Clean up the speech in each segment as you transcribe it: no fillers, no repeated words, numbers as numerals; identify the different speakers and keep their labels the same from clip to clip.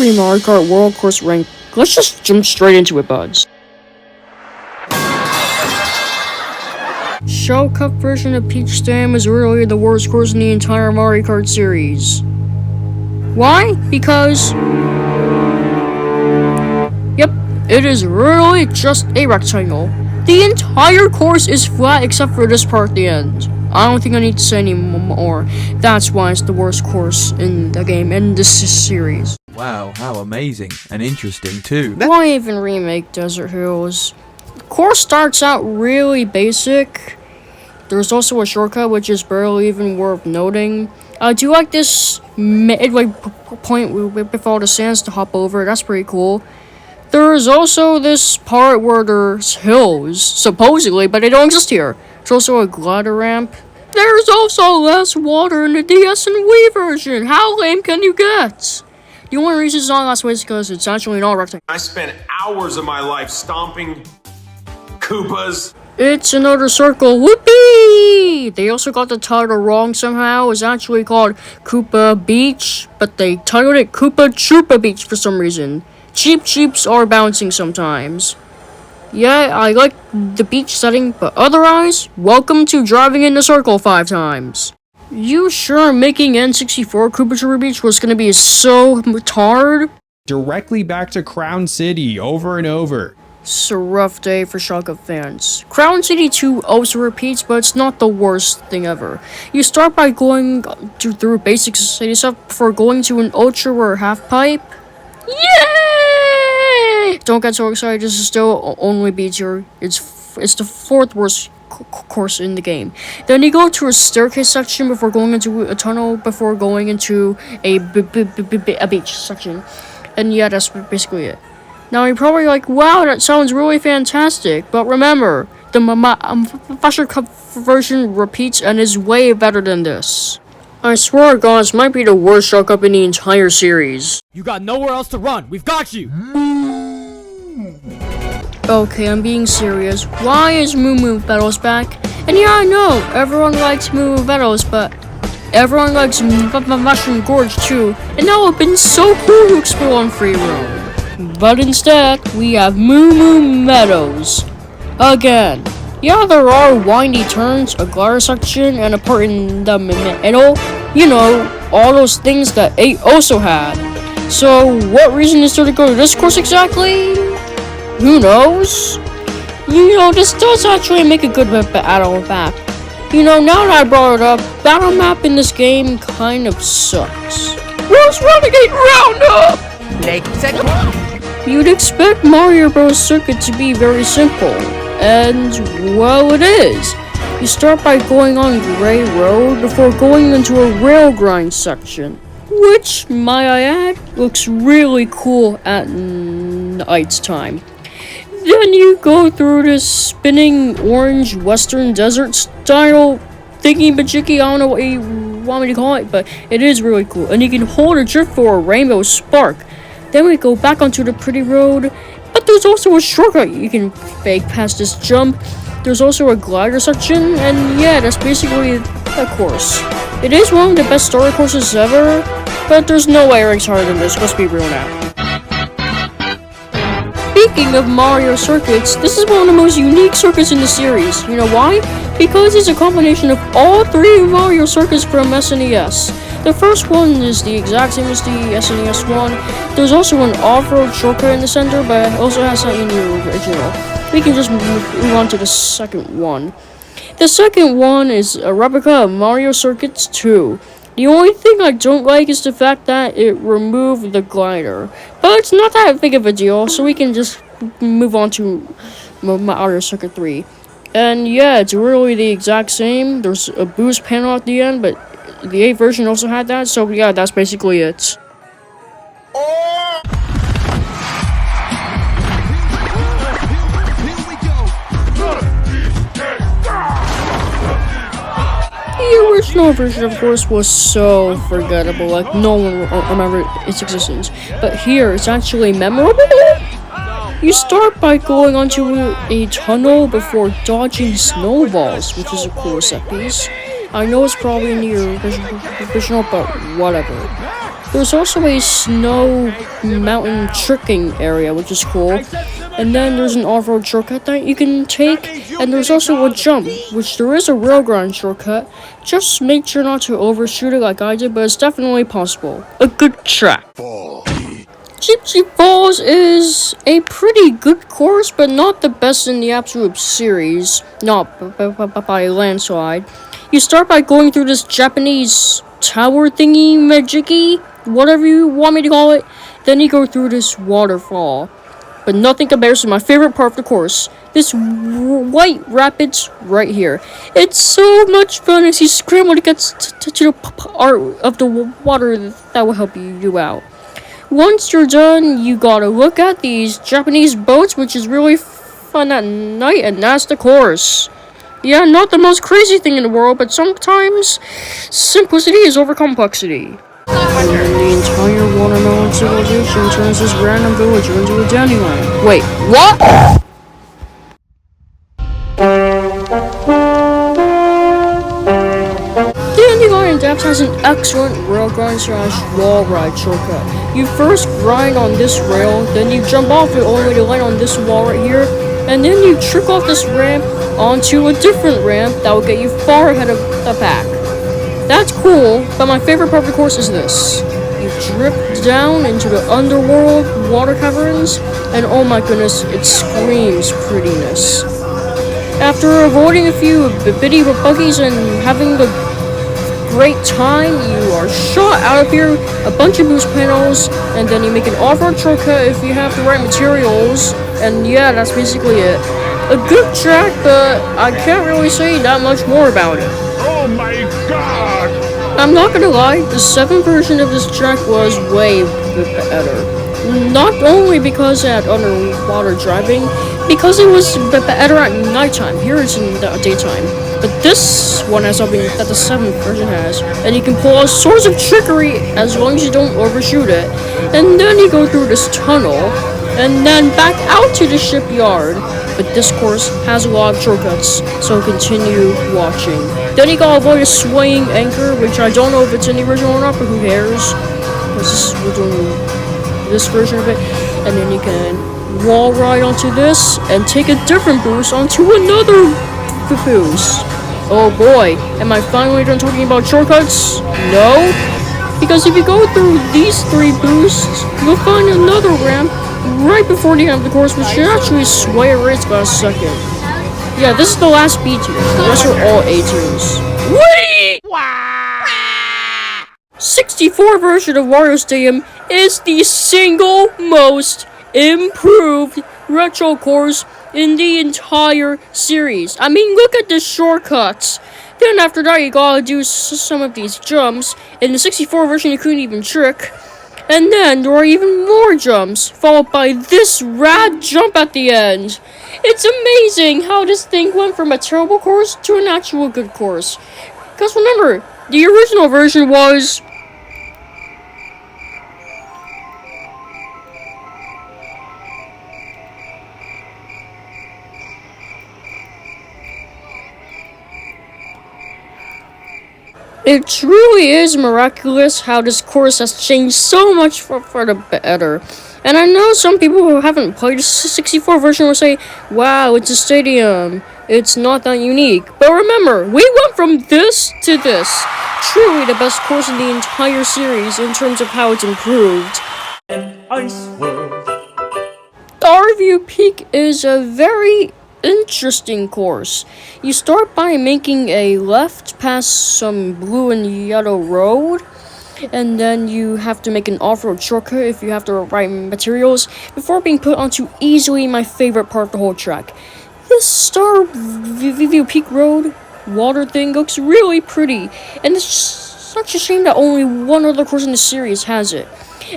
Speaker 1: every Mario Kart World Course rank. Let's just jump straight into it, buds. Shell Cup version of Peach Dam is really the worst course in the entire Mario Kart series. Why? Because... Yep, it is really just a rectangle. The entire course is flat except for this part at the end. I don't think I need to say any more. That's why it's the worst course in the game and this series.
Speaker 2: Wow, how amazing and interesting too.
Speaker 1: Why even remake Desert Hills? The course starts out really basic. There's also a shortcut which is barely even worth noting. I do like this midway point with all the sands to hop over. That's pretty cool. There's also this part where there's hills, supposedly, but they don't exist here. There's also a glider ramp. There's also less water in the DS and Wii version. How lame can you get? The only reason it's not last way is because it's actually not rectangle.
Speaker 3: I spent hours of my life stomping Koopas.
Speaker 1: It's another circle. Whoopee! They also got the title wrong somehow. It's actually called Koopa Beach, but they titled it Koopa Troopa Beach for some reason. Cheeps are bouncing sometimes. Yeah, I like the beach setting, but otherwise, welcome to driving in the circle 5 times. You sure making N64 Koopa Troopa Beach was gonna be so hard?
Speaker 4: Directly back to Crown City over and over.
Speaker 1: It's a rough day for Shotgun fans. Crown City 2 also repeats, but it's not the worst thing ever. You start by going through basic city stuff before going to an ultra rare half pipe. Yay! Don't get so excited, this is still only B tier. It's the 4th worst course in the game. Then you go to a staircase section before going into a tunnel before going into a beach section. And yeah, that's basically it. Now you're probably like, wow, that sounds really fantastic. But remember, the Fashion Cup version repeats and is way better than this. I swear to God, this might be the worst Shell Cup in the entire series.
Speaker 5: You got nowhere else to run. We've got you.
Speaker 1: Okay, I'm being serious. Why is Moo Moo Battles back? And yeah, I know, everyone likes Moo Moo Battles, but everyone likes Mushroom Gorge too. And that would have been so cool to explore on Free Roam. But instead, we have Moo Moo Meadows. Again. Yeah, there are windy turns, a glider section, and a part in the middle. You know, all those things that 8 also had. So, what reason is there to go to this course exactly? Who knows? You know, this does actually make a good battle map. You know, now that I brought it up, battle map in this game kind of sucks. Where's Renegade Roundup? You'd expect Mario Bros. Circuit to be very simple. And, well, it is. You start by going on Gray Road before going into a rail grind section. Which, might I add, looks really cool at night's time. Then you go through this spinning orange western desert style thingy-majiggy, I don't know what you want me to call it, but it is really cool. And you can hold a drift for a rainbow spark. Then we go back onto the pretty road, but there's also a shortcut you can fake past this jump. There's also a glider section, and yeah, that's basically the course. It is one of the best story courses ever, but there's no way it ranks harder than this, let's be real now. Speaking of Mario circuits, this is one of the most unique circuits in the series. You know why? Because it's a combination of all 3 Mario circuits from SNES. The first one is the exact same as the SNES one. There's also an off-road shortcut in the center, but it also has something in the original. We can just move on to the second one. The second one is a replica of Mario Circuits 2. The only thing I don't like is the fact that it removed the glider. But it's not that big of a deal, so we can just move on to Mario Circuit 3. And yeah, it's really the exact same. There's a boost panel at the end, but the 8 version also had that, so yeah, that's basically it. The original version, of course, was so forgettable, like no one will remember its existence. But here, it's actually memorable. You start by going onto a tunnel before dodging snowballs, which is a cool set piece. I know it's probably in the original, but whatever. There's also a snow mountain tricking area, which is cool. And then there's an off-road shortcut that you can take. And there's also a jump, which there is a rail grind shortcut. Just make sure not to overshoot it like I did, but it's definitely possible. A good track. Gypsy Falls is a pretty good course, but not the best in the absolute series. Not by a landslide. You start by going through this Japanese tower thingy, majiggy, whatever you want me to call it. Then you go through this waterfall. But nothing compares to my favorite part of the course. This white rapids right here. It's so much fun as you scramble to get to the part of the water that will help you out. Once you're done, you gotta look at these Japanese boats, which is really fun at night, and that's the course. Yeah, not the most crazy thing in the world, but sometimes simplicity is over complexity. And then the entire watermelon civilization turns this random villager into a dandelion. Wait, what? Dandelion Depths has an excellent railgun/wall ride shortcut. You first grind on this rail, then you jump off it only to land on this wall right here, and then you trick off this ramp onto a different ramp that will get you far ahead of the pack. That's cool, but my favorite part of the course is this. You drip down into the underworld water caverns, and oh my goodness, it screams prettiness. After avoiding a few bitty buggies and having a great time, you are shot out of here, a bunch of boost panels, and then you make an off-road shortcut if you have the right materials, and yeah, that's basically it. A good track, but I can't really say that much more about it.
Speaker 6: Oh my god!
Speaker 1: I'm not gonna lie, the 7th version of this track was way better. Not only because it had underwater driving, because it was better at nighttime. Here it's in the daytime. But this one has something that the 7th version has, and you can pull all sorts of trickery as long as you don't overshoot it. And then you go through this tunnel, and then back out to the shipyard. But this course has a lot of shortcuts, so continue watching. Then you gotta avoid a swaying anchor, which I don't know if it's in the original or not, but who cares? Because we're doing this version of it. And then you can wall ride onto this, and take a different boost onto another boost. Oh boy, am I finally done talking about shortcuts? No? Because if you go through these 3 boosts, you'll find another ramp right before the end of the course, which should actually sway a race by a second. Yeah, this is the last B tier. The rest are all A tiers. Wait! 64 version of Wario Stadium is the single most improved retro course in the entire series. I mean, look at the shortcuts. Then after that, you gotta do some of these jumps. In the 64 version, you couldn't even trick. And then there are even more jumps, followed by this rad jump at the end. It's amazing how this thing went from a terrible course to an actual good course. Because remember, the original version was... It truly is miraculous how this course has changed so much for the better. And I know some people who haven't played the 64 version will say, wow, it's a stadium. It's not that unique. But remember, we went from this to this. Truly the best course in the entire series in terms of how it's improved. Starview Peak is a very interesting course. You start by making a left past some blue and yellow road, and then you have to make an off-road shortcut if you have the right materials before being put onto easily my favorite part of the whole track. This Starview Peak Road water thing looks really pretty, and it's such a shame that only one other course in the series has it.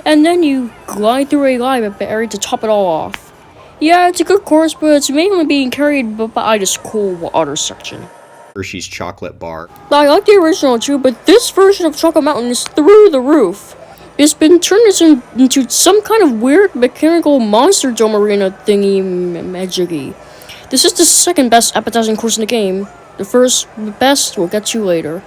Speaker 1: And then you glide through a lava area to top it all off. Yeah, it's a good course, but it's mainly being carried by this cool water section.
Speaker 7: Hershey's chocolate bar.
Speaker 1: I like the original too, but this version of Chocolate Mountain is through the roof. It's been turned into some kind of weird mechanical monster dome arena thingy majiggy. This is the second best appetizing course in the game. The first best we'll get to later.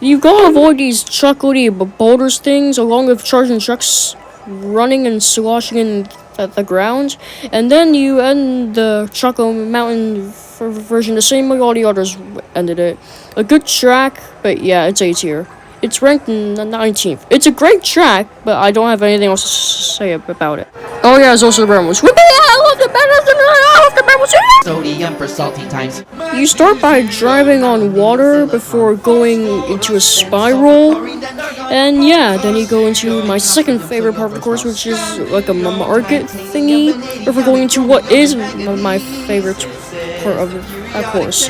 Speaker 1: You gotta avoid these chocolatey boulders things, along with charging trucks running and sloshing in the ground. And then you end the Choco Mountain version the same way all the others ended it. A good track, but yeah, it's A tier. It's ranked 19th. It's a great track, but I don't have anything else to say about it. Oh yeah, it's also the Brambles. I love the Brambles.
Speaker 8: Sodium for salty times.
Speaker 1: You start by driving on water before going into a spiral. And yeah, then you go into my second favorite part of the course, which is like a market thingy. Before going into what is my favorite part of that course,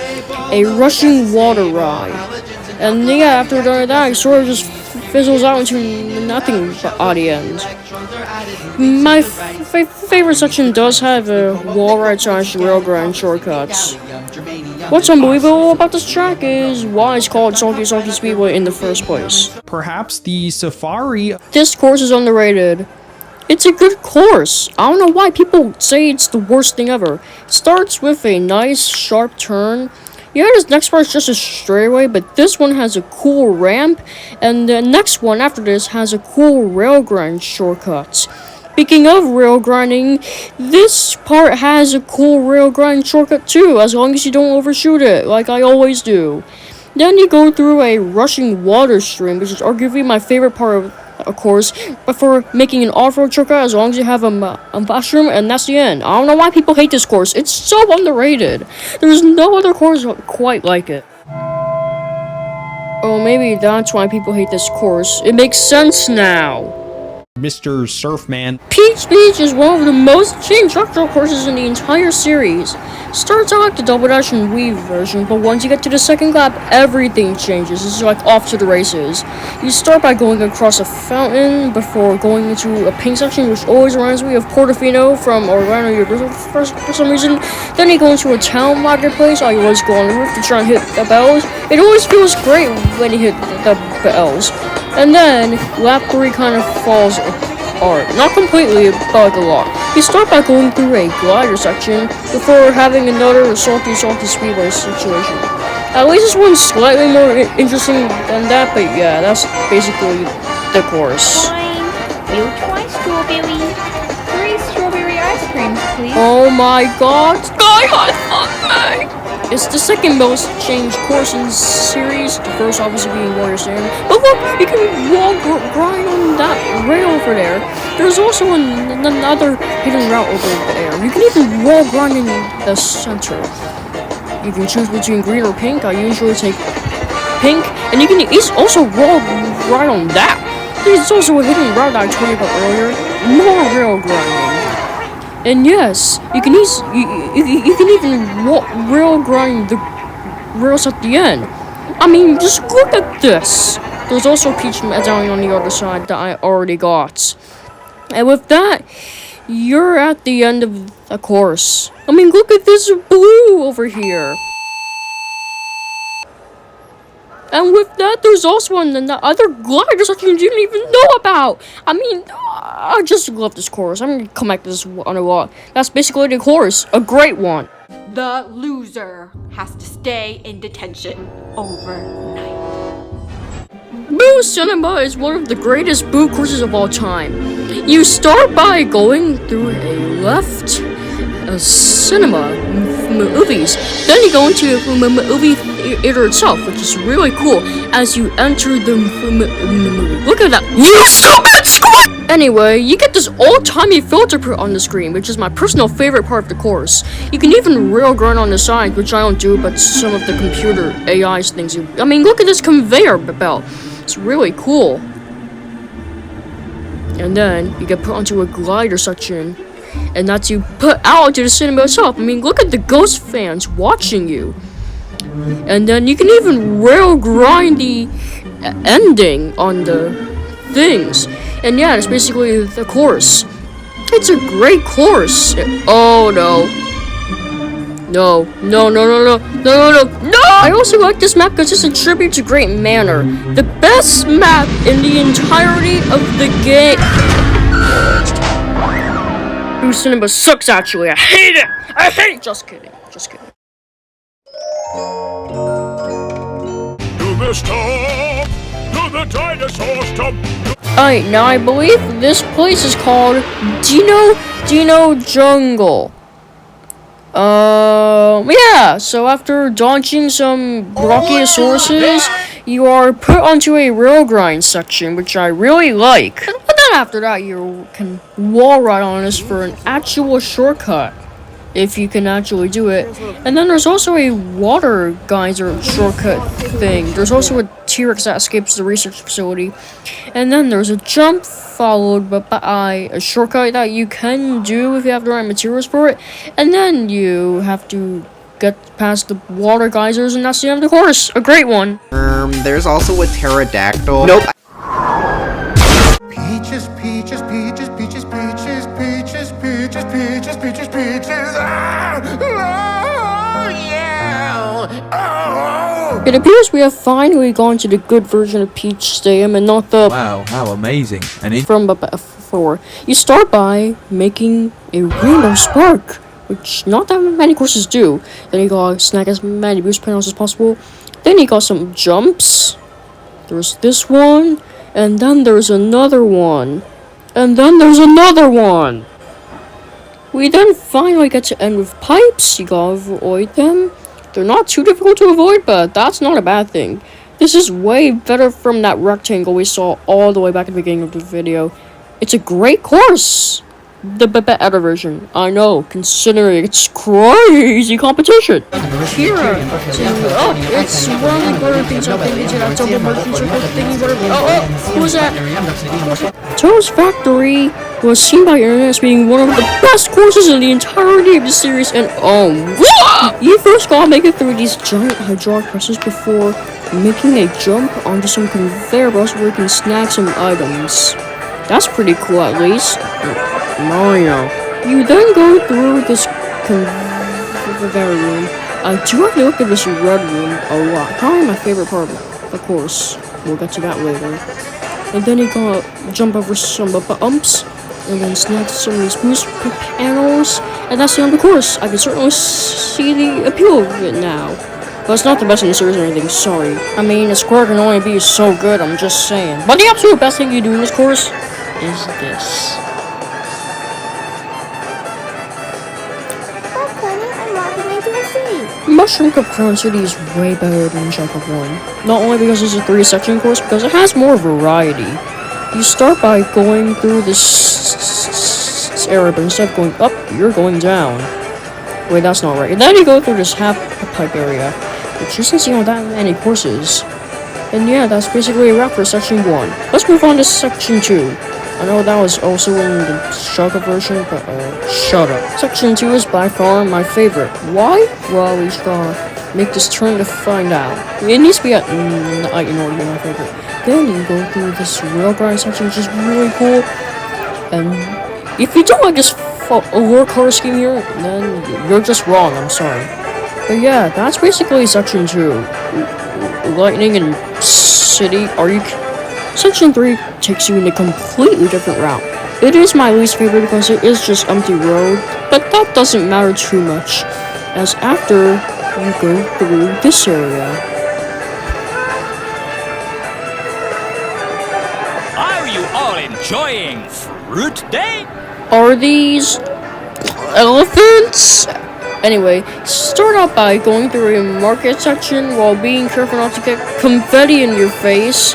Speaker 1: a rushing water ride. And yeah, after that, it sort of just fizzles out into nothing at the end. My favorite section does have a wall ride / rail grind shortcuts. What's unbelievable about this track is why it's called Salty Speedway in the first place.
Speaker 4: Perhaps the safari.
Speaker 1: This course is underrated. It's a good course. I don't know why people say it's the worst thing ever. It starts with a nice sharp turn. Yeah, this next part is just a straightaway, but this one has a cool ramp, and the next one after this has a cool rail grind shortcut. Speaking of rail grinding, this part has a cool rail grind shortcut too, as long as you don't overshoot it, like I always do. Then you go through a rushing water stream, which is arguably my favorite part of course, before making an off-road shortcut as long as you have a mushroom, and that's the end. I don't know why people hate this course. It's so underrated. There's no other course quite like it. Oh, maybe that's why people hate this course. It makes sense now.
Speaker 4: Mr. Surfman.
Speaker 1: Peach Beach is one of the most changed structural courses in the entire series. Starts out like the Double Dash and Weave version, but once you get to the second lap, everything changes. It's like off to the races. You start by going across a fountain before going into a pink section, which always reminds me of Portofino from Orlando Universal for some reason. Then you go into a town marketplace. I always go on the roof to try and hit the bells. It always feels great when you hit the bells. And then, lap 3 kind of falls apart. Not completely, but like a lot. You start by going through a glider section before having another salty speedway situation. At least this one's slightly more interesting than that, but yeah, that's basically the course.
Speaker 9: Fine. We'll try strawberry. 3 strawberry ice creams, please.
Speaker 1: Oh my god, Sky High Fun! It's the second most changed course in the series, the first obviously being Warrior Stand. But look, you can wall grind on that rail over there. There's also another hidden route over there. You can even wall grind in the center. You can choose between green or pink. I usually take pink, and you can also wall grind on that. There's also a hidden route that I told you about earlier. More rail grinding. And yes, you can even rail grind the rails at the end. I mean, just look at this. There's also Peach Medallion on the other side that I already got. And with that, you're at the end of the course. I mean, look at this blue over here. And with that, there's also another glider that you didn't even know about. I mean, I just love this course. I'm gonna come back to this one a lot. That's basically the course. A great one.
Speaker 9: The loser has to stay in detention overnight.
Speaker 1: Boo Cinema is one of the greatest Boo courses of all time. You start by going through a left, a cinema, movies. Then you go into the movie theater itself, which is really cool as you enter the movie. Look at that. You stupid squid! Anyway, you get this old-timey filter put on the screen, which is my personal favorite part of the course. You can even rail grind on the side, which I don't do, but some of the computer AI's things do. I mean, look at this conveyor belt. It's really cool. And then you get put onto a glider section, and that's you put out to the cinema itself. I mean, look at the ghost fans watching you. And then you can even rail grind the ending on the things. And yeah, it's basically the course. It's a great course. Oh no. No. I also like this map because it's a tribute to Great Manor. The best map in the entirety of the game. Boo Cinema sucks actually. I hate it. Just kidding.
Speaker 6: To the storm the dinosaurs to...
Speaker 1: Alright, now I believe this place is called Dino Jungle. Yeah, so after dodging some Brochiosauruses, you are put onto a rail grind section, which I really like. But then after that, you can wall ride on this for an actual shortcut, if you can actually do it. And then there's also a water geyser shortcut thing. There's also a T-Rex that escapes the research facility. And then there's a jump followed by a shortcut that you can do if you have the right materials for it. And then you have to get past the water geysers, and that's the end of the course. A great one.
Speaker 7: There's also a pterodactyl. Nope.
Speaker 10: Peaches, peaches, peaches, peaches, peaches, peaches, peaches, peaches, peaches, peaches. Oh, yeah. Oh.
Speaker 1: It appears we have finally gone to the good version of Peach Stadium and not the
Speaker 2: Wow, how amazing and
Speaker 1: from before. You start by making a rainbow spark, which not that many courses do. Then you gotta snag as many boost panels as possible. Then you got some jumps. There's this one, and then there's another one, and then there's another one. We then finally get to end with pipes. You gotta avoid them. They're not too difficult to avoid, but that's not a bad thing. This is way better from that rectangle we saw all the way back at the beginning of the video. It's a great course. The better version, I know, considering it's crazy competition. Kira, it's one of the better things I've been into that double merchant circle thingy, whatever. Who was that? Toad's Factory was seen by internet as being one of the best courses in the entirety of the series, and you first gotta make it through these giant hydraulic presses before making a jump onto some conveyor belts where you can snag some items. That's pretty cool, at least. Mario. You then go through this conveyor room. I do have to look at this red room a lot. Probably my favorite part of the course. We'll get to that later. And then you gotta jump over some bumps, and then snag some of these boost panels, and that's the end of the course. I can certainly see the appeal of it now. But it's not the best in the series or anything, sorry. I mean, a square can only be so good, I'm just saying. But the absolute best thing you do in this course is this. Mushroom Cup Crown City is way better than Jungle 1. Not only because it's a 3-section course, because it has more variety. You start by going through this area, but instead of going up, you're going down. Wait, that's not right. And then you go through this half-pipe area, which isn't seen on that many courses. And yeah, that's basically a wrap for Section 1. Let's move on to Section 2. I know that was also in the shorter version, but shut up. Section 2 is by far my favorite. Why? Well, we gotta make this turn to find out. It needs to be at night in order to be my favorite. Then you go through this rail grind section, which is really cool. And if you don't like this lore color scheme here, then you're just wrong, I'm sorry. But yeah, that's basically Section 2. Lightning and City, Section 3 takes you in a completely different route. It is my least favorite because it is just empty road, but that doesn't matter too much, as after you go through this area.
Speaker 5: Are you all enjoying Fruit Day?
Speaker 1: Are these elephants? Anyway, start out by going through a market section while being careful not to get confetti in your face.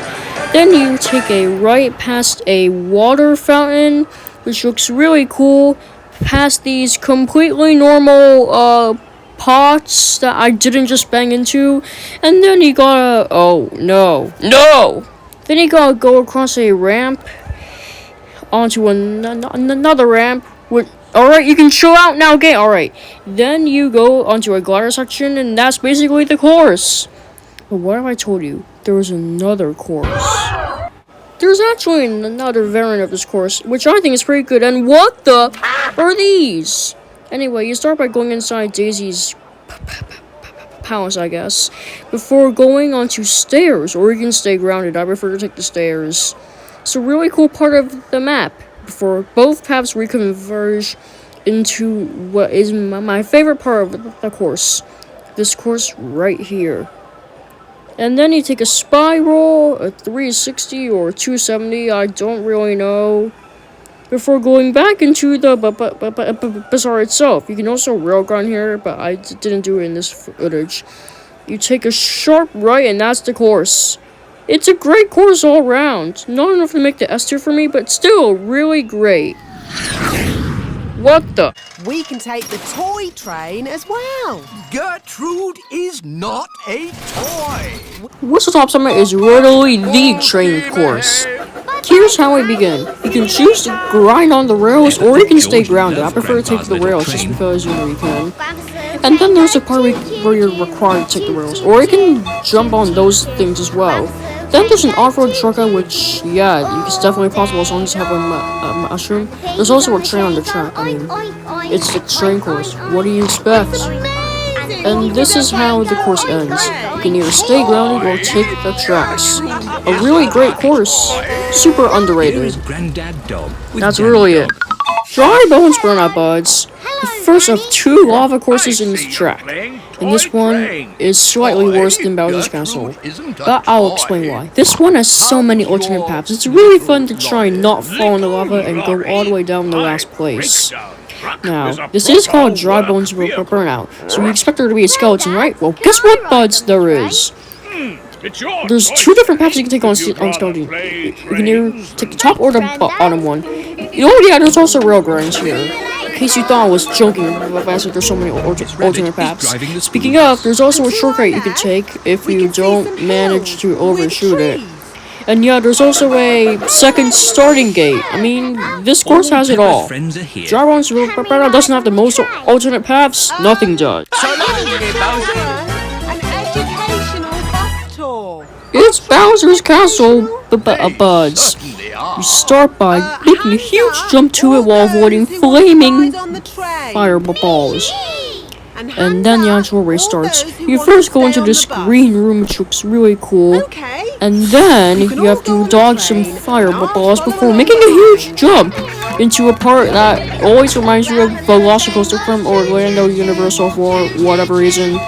Speaker 1: Then you take a right past a water fountain, which looks really cool, past these completely normal pots that I didn't just bang into, and then you gotta, oh no, then you gotta go across a ramp onto another ramp with, alright, you can chill out now, okay, alright, then you go onto a glider section, and that's basically the course. But what have I told you? There was another course. There's actually another variant of this course, which I think is pretty good. And what the are these? Anyway, you start by going inside Daisy's palace, I guess, before going onto stairs, or you can stay grounded. I prefer to take the stairs. It's a really cool part of the map, before both paths reconverge into what is my favorite part of the course. This course right here. And then you take a spiral, a 360 or 270, I don't really know, before going back into the bazaar itself. You can also railgun here, but I didn't do it in this footage. You take a sharp right, and that's the course. It's a great course all around. Not enough to make the S tier for me, but still really great. What the?
Speaker 11: We can take the toy train as well.
Speaker 5: Gertrude is not a toy.
Speaker 1: Whistle Top Summit is literally the train course. Here's how we begin. You can choose to grind on the rails, or you can stay grounded. I prefer to take the rails just because you know you can. And then there's a part where you're required to take the rails, or you can jump on those things as well. Then there's an off-road shortcut, which, yeah, it's definitely possible as long as you have a mushroom. There's also a train on the track. I mean, it's the train course. What do you expect? And this is how the course ends. You can either stay grounded or take the tracks. A really great course. Super underrated. That's really it. Dry Bones Burnout Buds. The first of 2 lava courses in this track. And this one is slightly worse than Bowser's Castle. But I'll explain why. This one has so many alternate paths. It's really fun to try and not fall in the lava and go all the way down the last place. Now, this is called Dry Bones Burnout, so you expect there to be a skeleton, right? Well, guess what, buds, there is. There's 2 different paths you can take on skeleton. You can either take the top or the bottom one. Yeah, there's also rail grinds here. In case you thought I was joking, there's so many alternate paths. Speaking of, there's also a shortcut you can take if you don't manage to overshoot it. And yeah, there's also a second starting gate. I mean, this course has it all. Dry Bones doesn't have the most alternate paths, nothing does.
Speaker 11: An educational bus tour.
Speaker 1: It's Bowser's Castle, buds. You start by making a huge jump to it while avoiding flaming fireballs. And then the actual race starts. You first go into this green room, which looks really cool. And then you have to dodge some fireballs before making a huge jump into a part that always reminds you of Velocicoaster from Orlando Universal for whatever reason.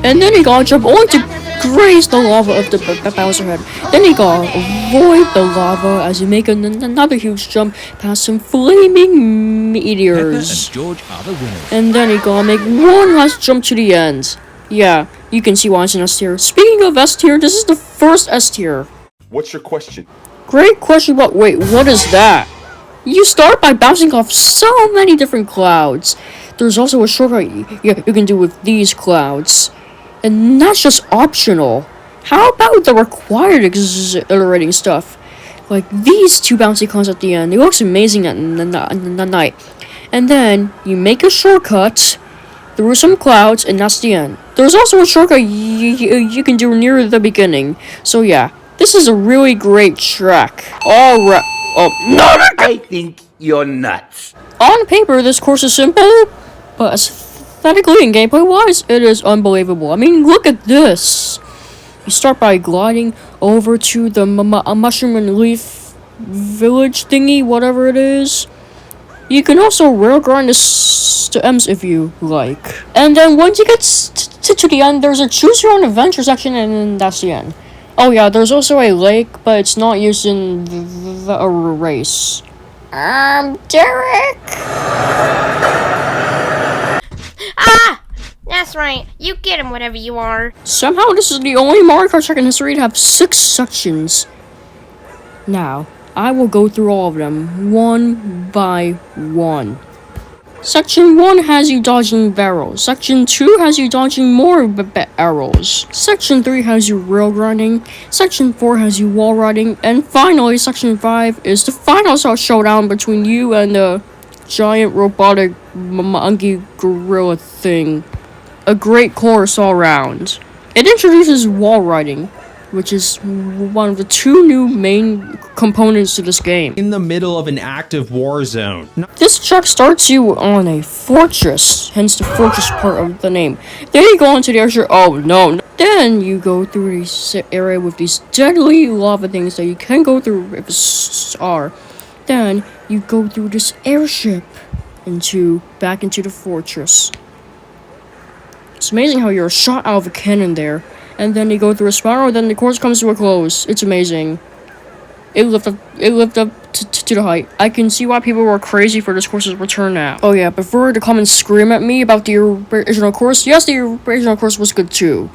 Speaker 1: And then you gotta jump only to graze the lava of the Bowser head. Then you gotta avoid the lava as you make another huge jump past some flaming meteors. And then you gotta make one last jump to the end. Yeah, you can see why it's an S tier. Speaking of S tier, this is the first S tier.
Speaker 6: What's your question?
Speaker 1: Great question, but wait, what is that? You start by bouncing off so many different clouds. There's also a shortcut you can do with these clouds. And that's just optional. How about the required exhilarating stuff? Like these 2 bouncy clouds at the end. It looks amazing at night. And then you make a shortcut through some clouds, and that's the end. There's also a shortcut you can do near the beginning. So yeah, this is a really great track. Alright. Oh, no!
Speaker 5: I think you're nuts.
Speaker 1: On paper, this course is simple, but aesthetically and gameplay-wise, it is unbelievable. I mean, look at this. You start by gliding over to the mushroom and leaf village thingy, whatever it is. You can also rail grind this to M's if you like. And then once you get to the end, there's a choose your own adventure section, and then that's the end. Oh yeah, there's also a lake, but it's not used in the race. Derek!
Speaker 9: Ah! That's right. You get him, whatever you are.
Speaker 1: Somehow this is the only Mario Kart track in history to have 6 sections. Now, I will go through all of them, one by one. Section 1 has you dodging barrels. Section 2 has you dodging more barrels. Section 3 has you rail grinding. Section 4 has you wall riding. And finally, Section 5 is the final showdown between you and the giant robotic monkey gorilla thing. A great course all around. It introduces wall riding, which is one of the 2 new main components to this game.
Speaker 4: In the middle of an active war zone.
Speaker 1: This track starts you on a fortress, hence the fortress part of the name. Then you go into the airship. Oh no. Then you go through this area with these deadly lava things that you can go through if it's are. Then you go through this airship back into the fortress. It's amazing how you're shot out of a cannon there. and then you go through a spiral, then the course comes to a close. It's amazing. It lived up to the height. I can see why people were crazy for this course's return now. Oh yeah, before to come and scream at me about the original course, yes, the original course was good too.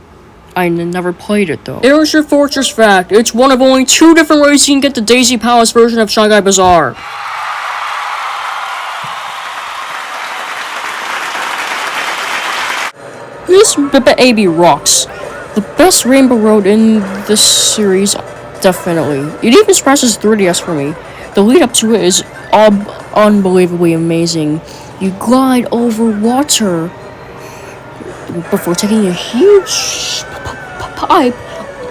Speaker 1: I never played it though. Here's your Fortress fact. It's one of only 2 different ways you can get the Daisy Palace version of Shanghai Bazaar. This baby rocks. The best Rainbow Road in this series, definitely. It even surpasses 3DS for me. The lead up to it is unbelievably amazing. You glide over water before taking a huge pipe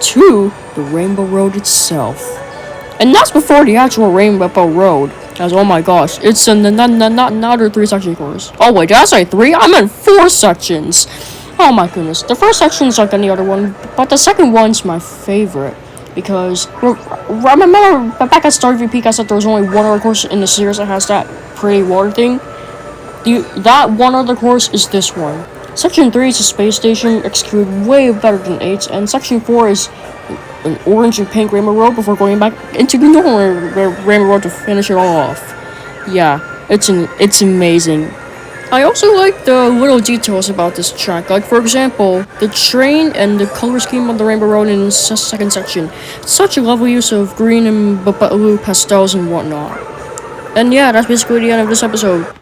Speaker 1: to the Rainbow Road itself. And that's before the actual Rainbow Road. As oh my gosh, it's another 3-section course. Oh wait, did I say 3? I meant 4 sections. Oh my goodness. The first section's like any other one, but the second one's my favorite. Because, remember back at Starvey Peak I said there was only one other course in the series that has that pretty water thing? That one other course is this one. Section 3 is a space station, executed way better than 8, and Section 4 is an orange and pink Rainbow Road before going back into the normal Rainbow Road to finish it all off. Yeah, it's amazing. I also like the little details about this track, like for example, the train and the color scheme of the Rainbow Road in the second section. Such a lovely use of green and blue pastels and whatnot. And yeah, that's basically the end of this episode.